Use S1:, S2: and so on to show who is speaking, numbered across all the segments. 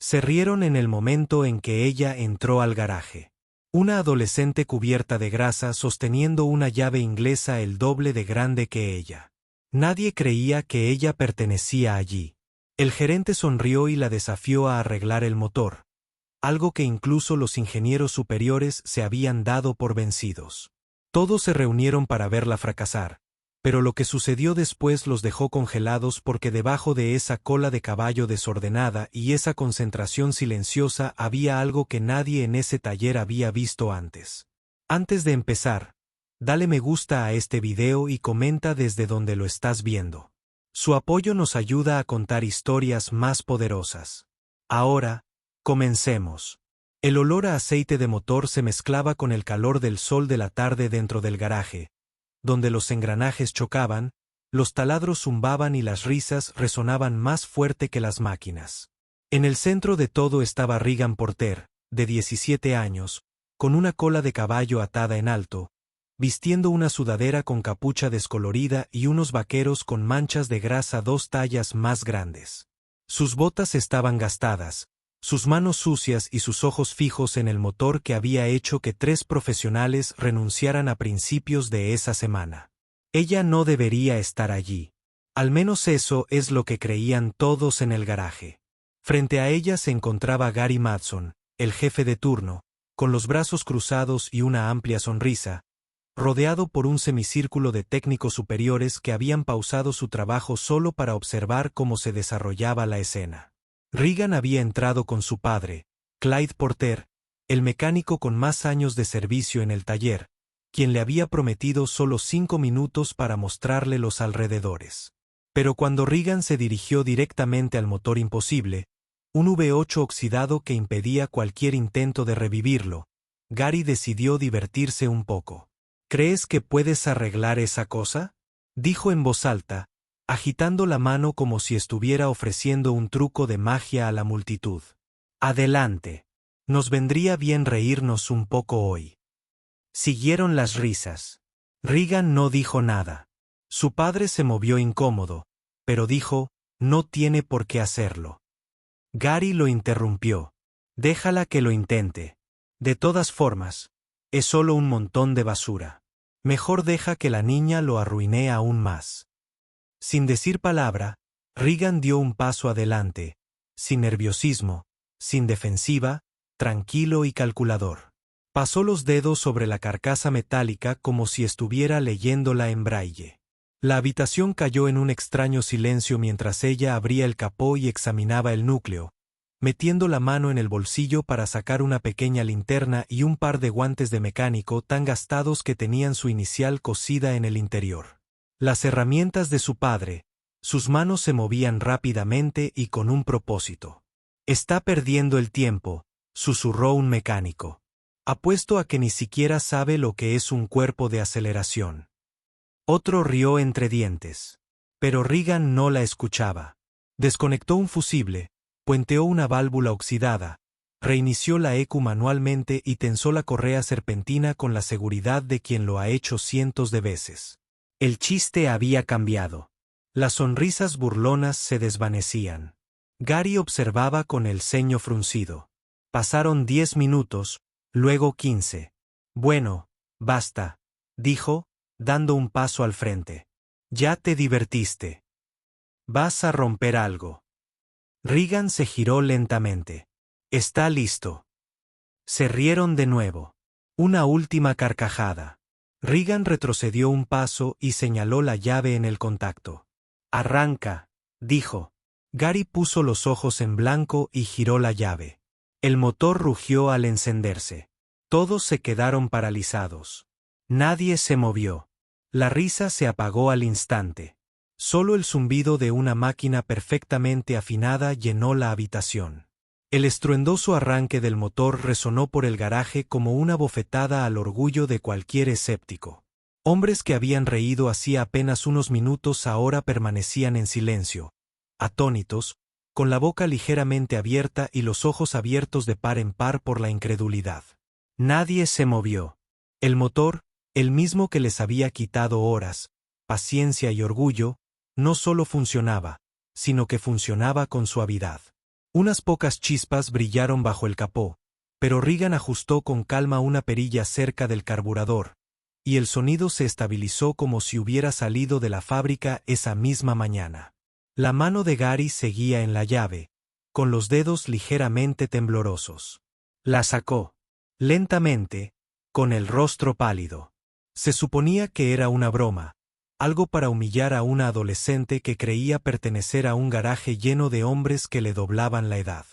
S1: Se rieron en el momento en que ella entró al garaje. Una adolescente cubierta de grasa sosteniendo una llave inglesa el doble de grande que ella. Nadie creía que ella pertenecía allí. El gerente sonrió y la desafió a arreglar el motor, algo que incluso los ingenieros superiores se habían dado por vencidos. Todos se reunieron para verla fracasar, pero lo que sucedió después los dejó congelados porque debajo de esa cola de caballo desordenada y esa concentración silenciosa había algo que nadie en ese taller había visto antes. Antes de empezar, dale me gusta a este video y comenta desde donde lo estás viendo. Su apoyo nos ayuda a contar historias más poderosas. Ahora, comencemos. El olor a aceite de motor se mezclaba con el calor del sol de la tarde dentro del garaje, donde los engranajes chocaban, los taladros zumbaban y las risas resonaban más fuerte que las máquinas. En el centro de todo estaba Regan Porter, de 17 años, con una cola de caballo atada en alto, vistiendo una sudadera con capucha descolorida y unos vaqueros con manchas de grasa 2 tallas más grandes. Sus botas estaban gastadas, sus manos sucias y sus ojos fijos en el motor que había hecho que 3 profesionales renunciaran a principios de esa semana. Ella no debería estar allí. Al menos eso es lo que creían todos en el garaje. Frente a ella se encontraba Gary Madson, el jefe de turno, con los brazos cruzados y una amplia sonrisa, rodeado por un semicírculo de técnicos superiores que habían pausado su trabajo solo para observar cómo se desarrollaba la escena. Regan había entrado con su padre, Clyde Porter, el mecánico con más años de servicio en el taller, quien le había prometido solo 5 minutos para mostrarle los alrededores. Pero cuando Regan se dirigió directamente al motor imposible, un V8 oxidado que impedía cualquier intento de revivirlo, Gary decidió divertirse un poco. ¿Crees que puedes arreglar esa cosa?, dijo en voz alta, agitando la mano como si estuviera ofreciendo un truco de magia a la multitud. Adelante. Nos vendría bien reírnos un poco hoy. Siguieron las risas. Regan no dijo nada. Su padre se movió incómodo, pero dijo, no tiene por qué hacerlo. Gary lo interrumpió. Déjala que lo intente. De todas formas, es solo un montón de basura. Mejor deja que la niña lo arruine aún más. Sin decir palabra, Regan dio un paso adelante, sin nerviosismo, sin defensiva, tranquilo y calculador. Pasó los dedos sobre la carcasa metálica como si estuviera leyéndola en braille. La habitación cayó en un extraño silencio mientras ella abría el capó y examinaba el núcleo, metiendo la mano en el bolsillo para sacar una pequeña linterna y un par de guantes de mecánico tan gastados que tenían su inicial cosida en el interior. Las herramientas de su padre, sus manos se movían rápidamente y con un propósito. Está perdiendo el tiempo, susurró un mecánico. Apuesto a que ni siquiera sabe lo que es un cuerpo de aceleración. Otro rió entre dientes. Pero Regan no la escuchaba. Desconectó un fusible, puenteó una válvula oxidada, reinició la ECU manualmente y tensó la correa serpentina con la seguridad de quien lo ha hecho cientos de veces. El chiste había cambiado. Las sonrisas burlonas se desvanecían. Gary observaba con el ceño fruncido. Pasaron 10 minutos, luego 15. Bueno, basta, dijo, dando un paso al frente. Ya te divertiste. Vas a romper algo. Regan se giró lentamente. Está listo. Se rieron de nuevo. Una última carcajada. Regan retrocedió un paso y señaló la llave en el contacto. Arranca, dijo. Gary puso los ojos en blanco y giró la llave. El motor rugió al encenderse. Todos se quedaron paralizados. Nadie se movió. La risa se apagó al instante. Solo el zumbido de una máquina perfectamente afinada llenó la habitación. El estruendoso arranque del motor resonó por el garaje como una bofetada al orgullo de cualquier escéptico. Hombres que habían reído hacía apenas unos minutos ahora permanecían en silencio, atónitos, con la boca ligeramente abierta y los ojos abiertos de par en par por la incredulidad. Nadie se movió. El motor, el mismo que les había quitado horas, paciencia y orgullo, no solo funcionaba, sino que funcionaba con suavidad. Unas pocas chispas brillaron bajo el capó, pero Regan ajustó con calma una perilla cerca del carburador, y el sonido se estabilizó como si hubiera salido de la fábrica esa misma mañana. La mano de Gary seguía en la llave, con los dedos ligeramente temblorosos. La sacó. Lentamente, con el rostro pálido. Se suponía que era una broma, algo para humillar a una adolescente que creía pertenecer a un garaje lleno de hombres que le doblaban la edad.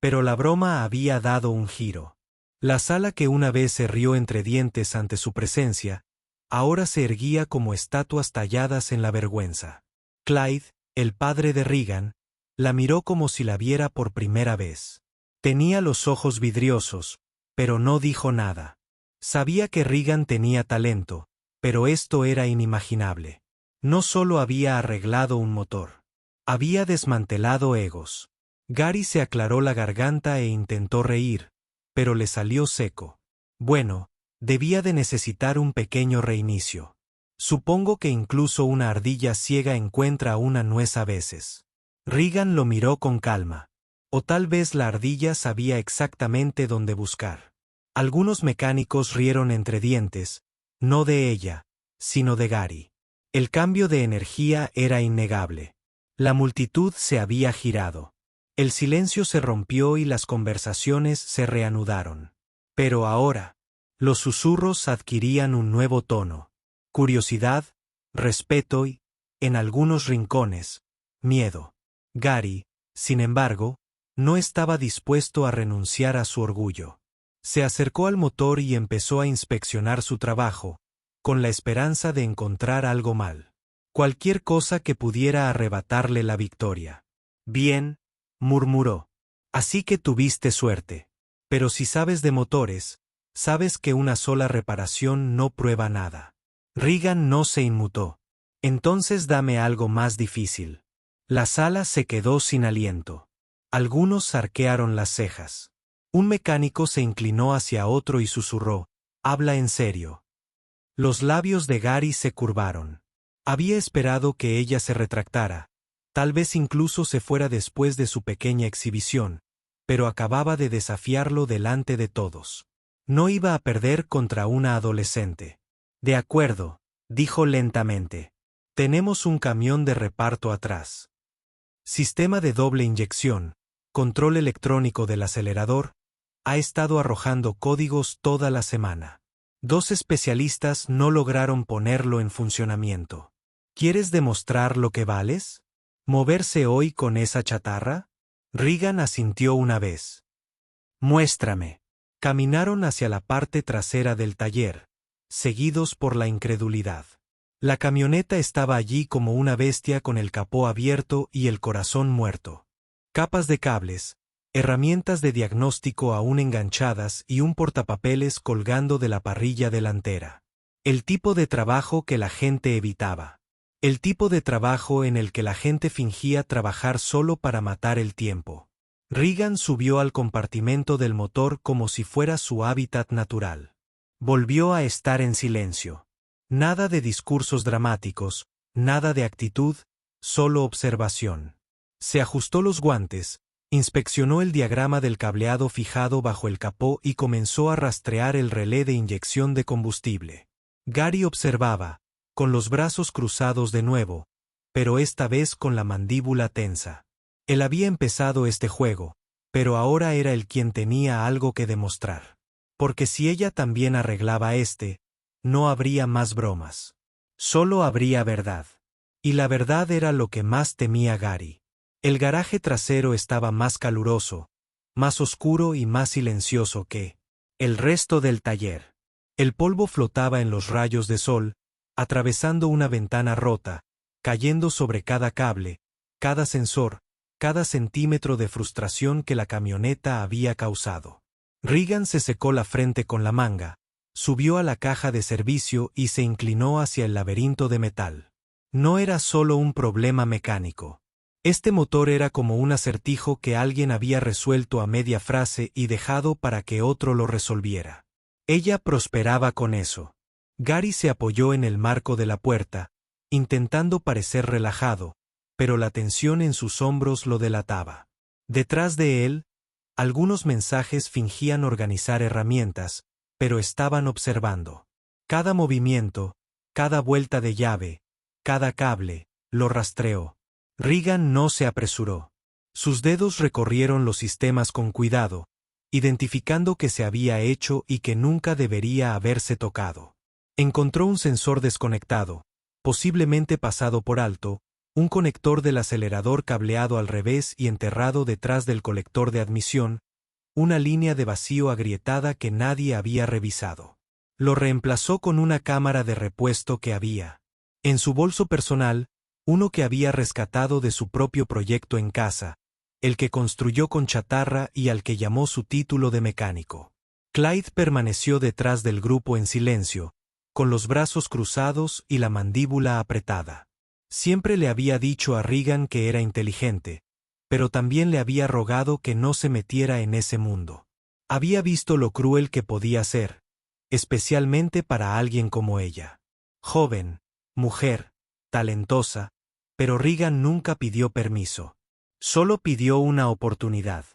S1: Pero la broma había dado un giro. La sala que una vez se rió entre dientes ante su presencia, ahora se erguía como estatuas talladas en la vergüenza. Clyde, el padre de Regan, la miró como si la viera por primera vez. Tenía los ojos vidriosos, pero no dijo nada. Sabía que Regan tenía talento, pero esto era inimaginable. No solo había arreglado un motor. Había desmantelado egos. Gary se aclaró la garganta e intentó reír, pero le salió seco. Bueno, debía de necesitar un pequeño reinicio. Supongo que incluso una ardilla ciega encuentra una nuez a veces. Regan lo miró con calma. O tal vez la ardilla sabía exactamente dónde buscar. Algunos mecánicos rieron entre dientes, no de ella, sino de Gary. El cambio de energía era innegable. La multitud se había girado. El silencio se rompió y las conversaciones se reanudaron. Pero ahora, los susurros adquirían un nuevo tono. Curiosidad, respeto y, en algunos rincones, miedo. Gary, sin embargo, no estaba dispuesto a renunciar a su orgullo. Se acercó al motor y empezó a inspeccionar su trabajo, con la esperanza de encontrar algo mal. Cualquier cosa que pudiera arrebatarle la victoria. Bien, murmuró. Así que tuviste suerte. Pero si sabes de motores, sabes que una sola reparación no prueba nada. Regan no se inmutó. Entonces dame algo más difícil. La sala se quedó sin aliento. Algunos arquearon las cejas. Un mecánico se inclinó hacia otro y susurró, «Habla en serio». Los labios de Gary se curvaron. Había esperado que ella se retractara, tal vez incluso se fuera después de su pequeña exhibición, pero acababa de desafiarlo delante de todos. No iba a perder contra una adolescente. «De acuerdo», dijo lentamente. «Tenemos un camión de reparto atrás. Sistema de doble inyección, control electrónico del acelerador, ha estado arrojando códigos toda la semana. 2 especialistas no lograron ponerlo en funcionamiento. ¿Quieres demostrar lo que vales? ¿Moverse hoy con esa chatarra?» Regan asintió una vez. «Muéstrame». Caminaron hacia la parte trasera del taller, seguidos por la incredulidad. La camioneta estaba allí como una bestia con el capó abierto y el corazón muerto. Capas de cables, herramientas de diagnóstico aún enganchadas y un portapapeles colgando de la parrilla delantera. El tipo de trabajo que la gente evitaba. El tipo de trabajo en el que la gente fingía trabajar solo para matar el tiempo. Regan subió al compartimento del motor como si fuera su hábitat natural. Volvió a estar en silencio. Nada de discursos dramáticos, nada de actitud, solo observación. Se ajustó los guantes, inspeccionó el diagrama del cableado fijado bajo el capó y comenzó a rastrear el relé de inyección de combustible. Gary observaba, con los brazos cruzados de nuevo, pero esta vez con la mandíbula tensa. Él había empezado este juego, pero ahora era él quien tenía algo que demostrar. Porque si ella también arreglaba no habría más bromas. Solo habría verdad. Y la verdad era lo que más temía Gary. El garaje trasero estaba más caluroso, más oscuro y más silencioso que el resto del taller. El polvo flotaba en los rayos de sol, atravesando una ventana rota, cayendo sobre cada cable, cada sensor, cada centímetro de frustración que la camioneta había causado. Regan se secó la frente con la manga, subió a la caja de servicio y se inclinó hacia el laberinto de metal. No era solo un problema mecánico. Este motor era como un acertijo que alguien había resuelto a media frase y dejado para que otro lo resolviera. Ella prosperaba con eso. Gary se apoyó en el marco de la puerta, intentando parecer relajado, pero la tensión en sus hombros lo delataba. Detrás de él, algunos mensajes fingían organizar herramientas, pero estaban observando. Cada movimiento, cada vuelta de llave, cada cable, lo rastreó. Regan no se apresuró. Sus dedos recorrieron los sistemas con cuidado, identificando qué se había hecho y que nunca debería haberse tocado. Encontró un sensor desconectado, posiblemente pasado por alto, un conector del acelerador cableado al revés y enterrado detrás del colector de admisión, una línea de vacío agrietada que nadie había revisado. Lo reemplazó con una cámara de repuesto que había en su bolso personal, uno que había rescatado de su propio proyecto en casa, el que construyó con chatarra y al que llamó su título de mecánico. Clyde permaneció detrás del grupo en silencio, con los brazos cruzados y la mandíbula apretada. Siempre le había dicho a Regan que era inteligente, pero también le había rogado que no se metiera en ese mundo. Había visto lo cruel que podía ser, especialmente para alguien como ella. Joven, mujer, talentosa, pero Regan nunca pidió permiso. Solo pidió una oportunidad.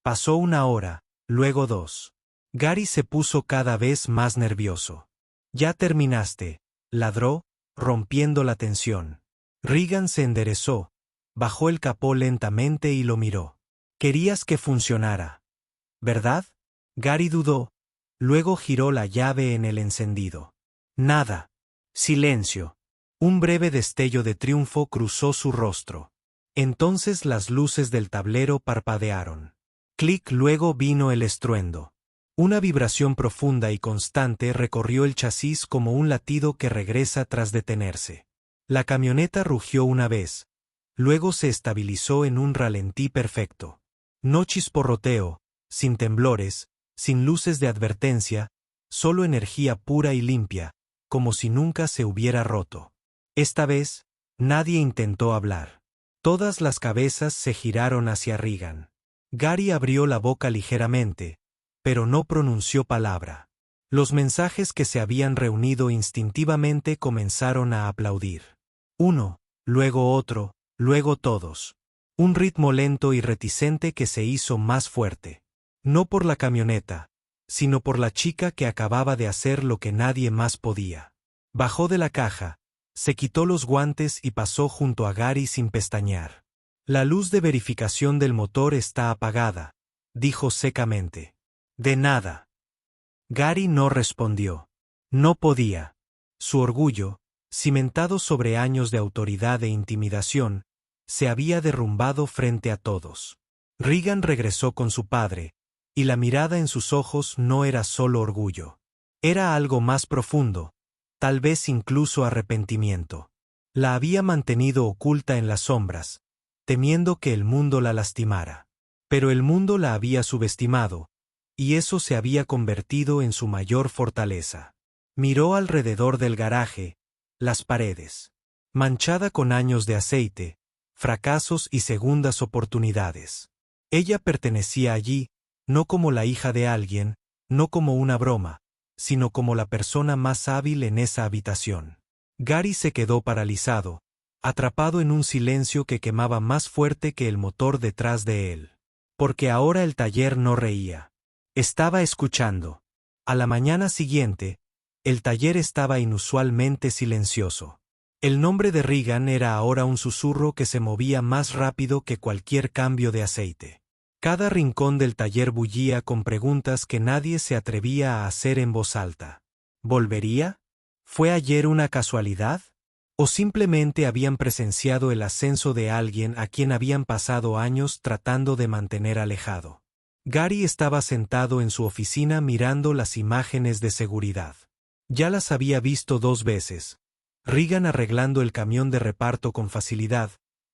S1: Pasó una hora, luego 2. Gary se puso cada vez más nervioso. «Ya terminaste», ladró, rompiendo la tensión. Regan se enderezó, bajó el capó lentamente y lo miró. «Querías que funcionara, ¿verdad?» Gary dudó, luego giró la llave en el encendido. Nada. Silencio. Un breve destello de triunfo cruzó su rostro. Entonces las luces del tablero parpadearon. Clic, luego vino el estruendo. Una vibración profunda y constante recorrió el chasis como un latido que regresa tras detenerse. La camioneta rugió una vez, luego se estabilizó en un ralentí perfecto. No chisporroteo, sin temblores, sin luces de advertencia, solo energía pura y limpia, como si nunca se hubiera roto. Esta vez, nadie intentó hablar. Todas las cabezas se giraron hacia Regan. Gary abrió la boca ligeramente, pero no pronunció palabra. Los mensajes que se habían reunido instintivamente comenzaron a aplaudir. Uno, luego otro, luego todos. Un ritmo lento y reticente que se hizo más fuerte. No por la camioneta, sino por la chica que acababa de hacer lo que nadie más podía. Bajó de la caja, se quitó los guantes y pasó junto a Gary sin pestañear. «La luz de verificación del motor está apagada», dijo secamente. «De nada». Gary no respondió. No podía. Su orgullo, cimentado sobre años de autoridad e intimidación, se había derrumbado frente a todos. Regan regresó con su padre, y la mirada en sus ojos no era solo orgullo. Era algo más profundo, tal vez incluso arrepentimiento. La había mantenido oculta en las sombras, temiendo que el mundo la lastimara. Pero el mundo la había subestimado, y eso se había convertido en su mayor fortaleza. Miró alrededor del garaje, las paredes, manchada con años de aceite, fracasos y segundas oportunidades. Ella pertenecía allí, no como la hija de alguien, no como una broma, sino como la persona más hábil en esa habitación. Gary se quedó paralizado, atrapado en un silencio que quemaba más fuerte que el motor detrás de él. Porque ahora el taller no reía. Estaba escuchando. A la mañana siguiente, el taller estaba inusualmente silencioso. El nombre de Regan era ahora un susurro que se movía más rápido que cualquier cambio de aceite. Cada rincón del taller bullía con preguntas que nadie se atrevía a hacer en voz alta. ¿Volvería? ¿Fue ayer una casualidad? ¿O simplemente habían presenciado el ascenso de alguien a quien habían pasado años tratando de mantener alejado? Gary estaba sentado en su oficina mirando las imágenes de seguridad. Ya las había visto 2 veces. Regan arreglando el camión de reparto con facilidad,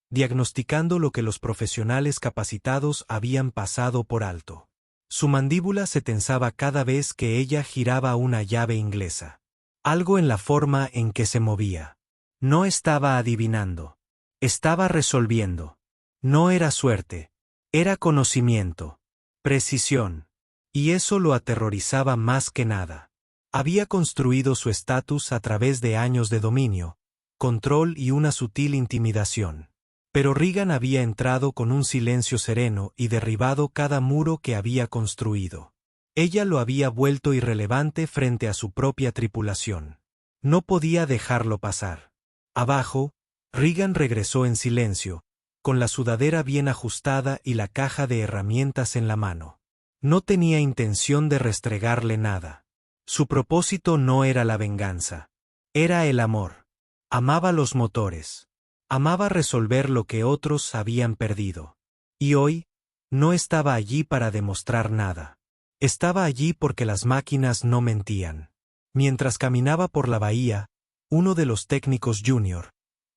S1: diagnosticando lo que los profesionales capacitados habían pasado por alto. Su mandíbula se tensaba cada vez que ella giraba una llave inglesa. Algo en la forma en que se movía. No estaba adivinando. Estaba resolviendo. No era suerte. Era conocimiento. Precisión. Y eso lo aterrorizaba más que nada. Había construido su estatus a través de años de dominio, control y una sutil intimidación. Pero Regan había entrado con un silencio sereno y derribado cada muro que había construido. Ella lo había vuelto irrelevante frente a su propia tripulación. No podía dejarlo pasar. Abajo, Regan regresó en silencio, con la sudadera bien ajustada y la caja de herramientas en la mano. No tenía intención de restregarle nada. Su propósito no era la venganza. Era el amor. Amaba los motores. Amaba resolver lo que otros habían perdido. Y hoy, no estaba allí para demostrar nada. Estaba allí porque las máquinas no mentían. Mientras caminaba por la bahía, uno de los técnicos junior,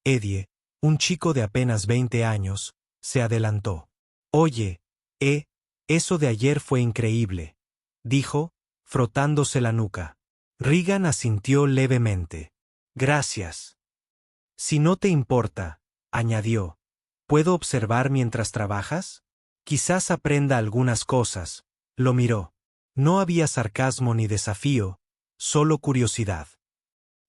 S1: Eddie, un chico de apenas 20 años, se adelantó. «Oye, eso de ayer fue increíble», dijo, frotándose la nuca. Regan asintió levemente. «Gracias». «Si no te importa», añadió, «¿puedo observar mientras trabajas? Quizás aprenda algunas cosas». Lo miró. No había sarcasmo ni desafío, solo curiosidad.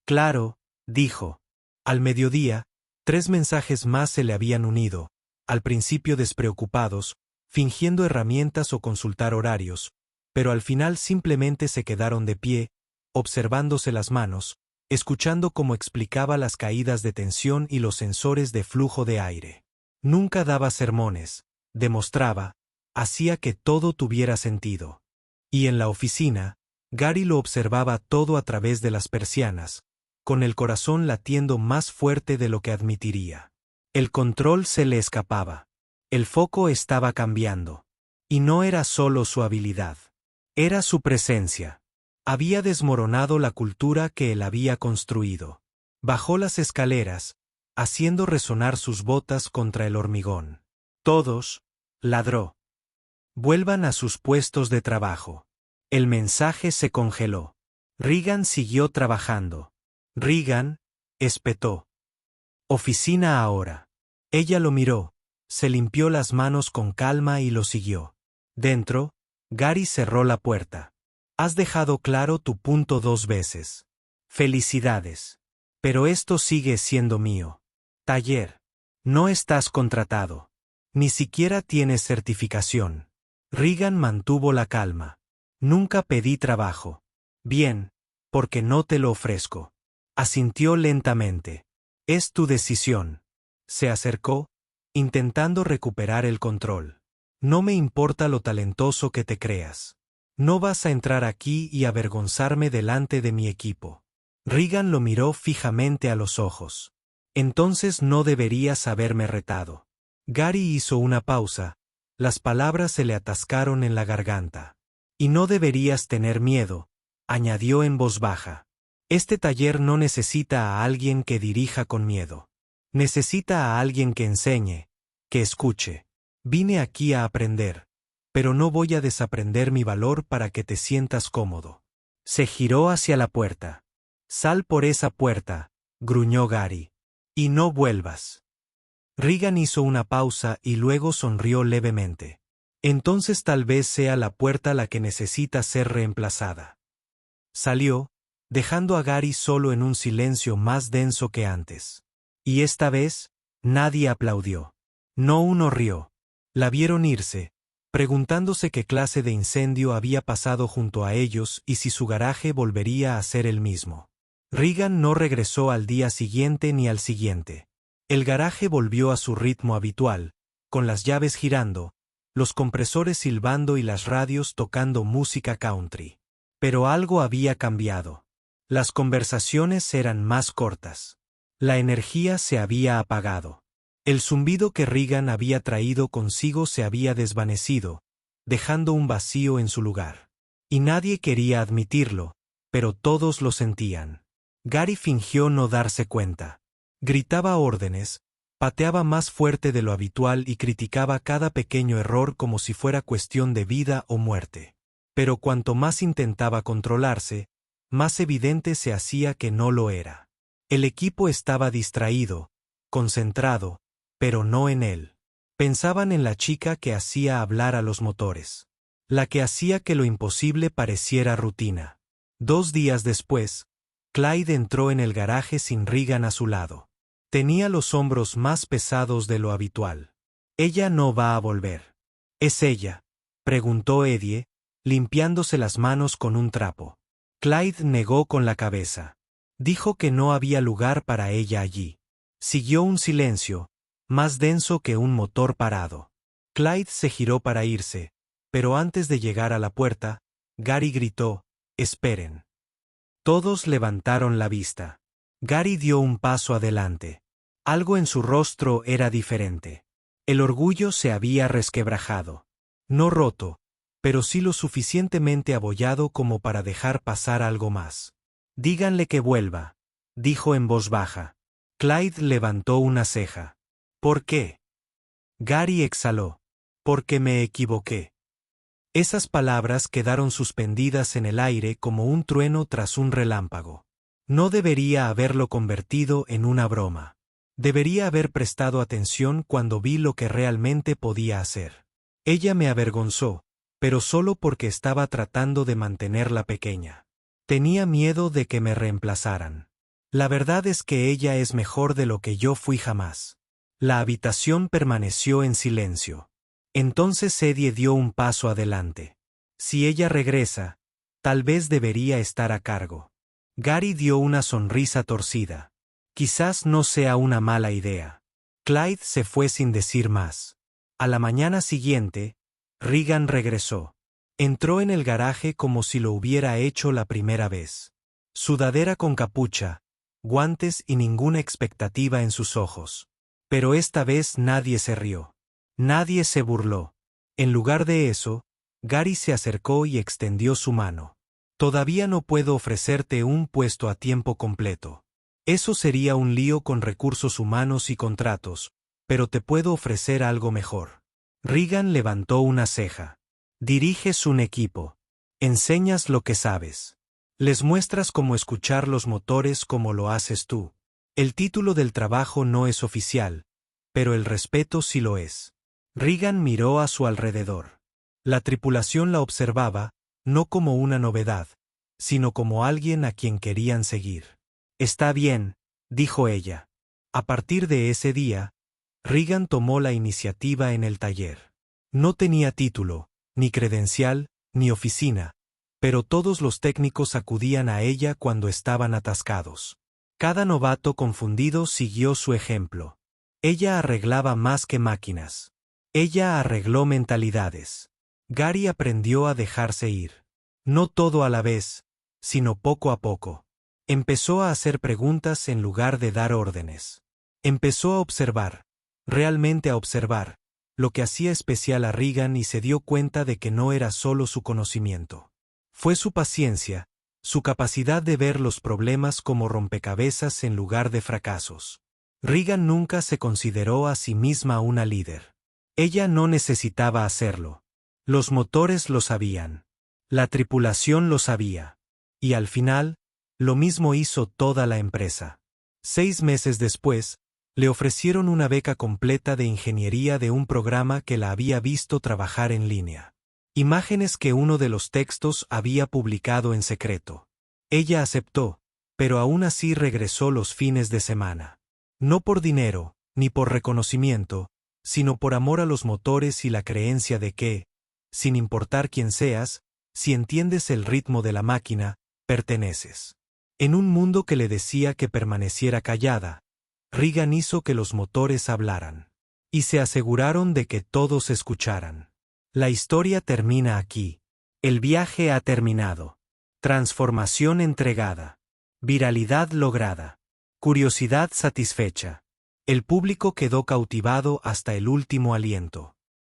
S1: «Claro», dijo. Al mediodía, 3 mensajes más se le habían unido, al principio despreocupados, fingiendo herramientas o consultar horarios, pero al final simplemente se quedaron de pie, observándose las manos, escuchando cómo explicaba las caídas de tensión y los sensores de flujo de aire. Nunca daba sermones, demostraba, hacía que todo tuviera sentido. Y en la oficina, Gary lo observaba todo a través de las persianas, con el corazón latiendo más fuerte de lo que admitiría. El control se le escapaba. El foco estaba cambiando. Y no era solo su habilidad. Era su presencia. Había desmoronado la cultura que él había construido. Bajó las escaleras, haciendo resonar sus botas contra el hormigón. «Todos», ladró. «vuelvan a sus puestos de trabajo». El mensaje se congeló. Regan siguió trabajando. «Regan», espetó. «Oficina ahora». Ella lo miró, se limpió las manos con calma y lo siguió. Dentro, Gary cerró la puerta. «Has dejado claro tu punto 2 veces. Felicidades. Pero esto sigue siendo mío. Taller. No estás contratado. Ni siquiera tienes certificación». Regan mantuvo la calma. «Nunca pedí trabajo». «Bien, porque no te lo ofrezco». Asintió lentamente. «Es tu decisión». Se acercó, intentando recuperar el control. «No me importa lo talentoso que te creas. No vas a entrar aquí y avergonzarme delante de mi equipo». Regan lo miró fijamente a los ojos. «Entonces no deberías haberme retado». Gary hizo una pausa. Las palabras se le atascaron en la garganta. «Y no deberías tener miedo», añadió en voz baja. «Este taller no necesita a alguien que dirija con miedo. Necesita a alguien que enseñe, que escuche. Vine aquí a aprender, pero no voy a desaprender mi valor para que te sientas cómodo». Se giró hacia la puerta. «Sal por esa puerta», gruñó Gary. «Y no vuelvas». Regan hizo una pausa y luego sonrió levemente. «Entonces tal vez sea la puerta la que necesita ser reemplazada». Salió, dejando a Gary solo en un silencio más denso que antes. Y esta vez, nadie aplaudió. No uno rió. La vieron irse, preguntándose qué clase de incendio había pasado junto a ellos y si su garaje volvería a ser el mismo. Regan no regresó al día siguiente ni al siguiente. El garaje volvió a su ritmo habitual, con las llaves girando, los compresores silbando y las radios tocando música country. Pero algo había cambiado. Las conversaciones eran más cortas. La energía se había apagado. El zumbido que Regan había traído consigo se había desvanecido, dejando un vacío en su lugar. Y nadie quería admitirlo, pero todos lo sentían. Gary fingió no darse cuenta. Gritaba órdenes, pateaba más fuerte de lo habitual y criticaba cada pequeño error como si fuera cuestión de vida o muerte. Pero cuanto más intentaba controlarse, más evidente se hacía que no lo era. El equipo estaba distraído, concentrado, pero no en él. Pensaban en la chica que hacía hablar a los motores. La que hacía que lo imposible pareciera rutina. 2 días después, Clyde entró en el garaje sin Regan a su lado. Tenía los hombros más pesados de lo habitual. Ella no va a volver. ¿Es ella?, preguntó Eddie, limpiándose las manos con un trapo. Clyde negó con la cabeza. Dijo que no había lugar para ella allí. Siguió un silencio, más denso que un motor parado. Clyde se giró para irse, pero antes de llegar a la puerta, Gary gritó: «¡Esperen!». Todos levantaron la vista. Gary dio un paso adelante. Algo en su rostro era diferente. El orgullo se había resquebrajado. No roto, pero sí lo suficientemente abollado como para dejar pasar algo más. «Díganle que vuelva», dijo en voz baja. Clyde levantó una ceja. «¿Por qué?». Gary exhaló. «Porque me equivoqué». Esas palabras quedaron suspendidas en el aire como un trueno tras un relámpago. No debería haberlo convertido en una broma. Debería haber prestado atención cuando vi lo que realmente podía hacer. Ella me avergonzó, pero solo porque estaba tratando de mantenerla pequeña. Tenía miedo de que me reemplazaran. La verdad es que ella es mejor de lo que yo fui jamás. La habitación permaneció en silencio. Entonces Eddie dio un paso adelante. Si ella regresa, tal vez debería estar a cargo. Gary dio una sonrisa torcida. Quizás no sea una mala idea. Clyde se fue sin decir más. A la mañana siguiente, Regan regresó. Entró en el garaje como si lo hubiera hecho la primera vez. Sudadera con capucha, guantes y ninguna expectativa en sus ojos. Pero esta vez nadie se rió. Nadie se burló. En lugar de eso, Gary se acercó y extendió su mano. «Todavía no puedo ofrecerte un puesto a tiempo completo. Eso sería un lío con recursos humanos y contratos, pero te puedo ofrecer algo mejor». Regan levantó una ceja. «Diriges un equipo. Enseñas lo que sabes. Les muestras cómo escuchar los motores como lo haces tú. El título del trabajo no es oficial, pero el respeto sí lo es». Regan miró a su alrededor. La tripulación la observaba, no como una novedad, sino como alguien a quien querían seguir. «Está bien», dijo ella. A partir de ese día, Regan tomó la iniciativa en el taller. No tenía título, ni credencial, ni oficina, pero todos los técnicos acudían a ella cuando estaban atascados. Cada novato confundido siguió su ejemplo. Ella arreglaba más que máquinas. Ella arregló mentalidades. Gary aprendió a dejarse ir. No todo a la vez, sino poco a poco. Empezó a hacer preguntas en lugar de dar órdenes. Empezó a observar, realmente a observar, lo que hacía especial a Regan y se dio cuenta de que no era solo su conocimiento. Fue su paciencia, su capacidad de ver los problemas como rompecabezas en lugar de fracasos. Regan nunca se consideró a sí misma una líder. Ella no necesitaba hacerlo. Los motores lo sabían. La tripulación lo sabía. Y al final, lo mismo hizo toda la empresa. 6 meses después, le ofrecieron una beca completa de ingeniería de un programa que la había visto trabajar en línea. Imágenes que uno de los textos había publicado en secreto. Ella aceptó, pero aún así regresó los fines de semana. No por dinero, ni por reconocimiento, sino por amor a los motores y la creencia de que, sin importar quién seas, si entiendes el ritmo de la máquina, perteneces. En un mundo que le decía que permaneciera callada, Regan hizo que los motores hablaran. Y se aseguraron de que todos escucharan. La historia termina aquí. El viaje ha terminado. Transformación entregada. Viralidad lograda. Curiosidad satisfecha. El público quedó cautivado hasta el último aliento.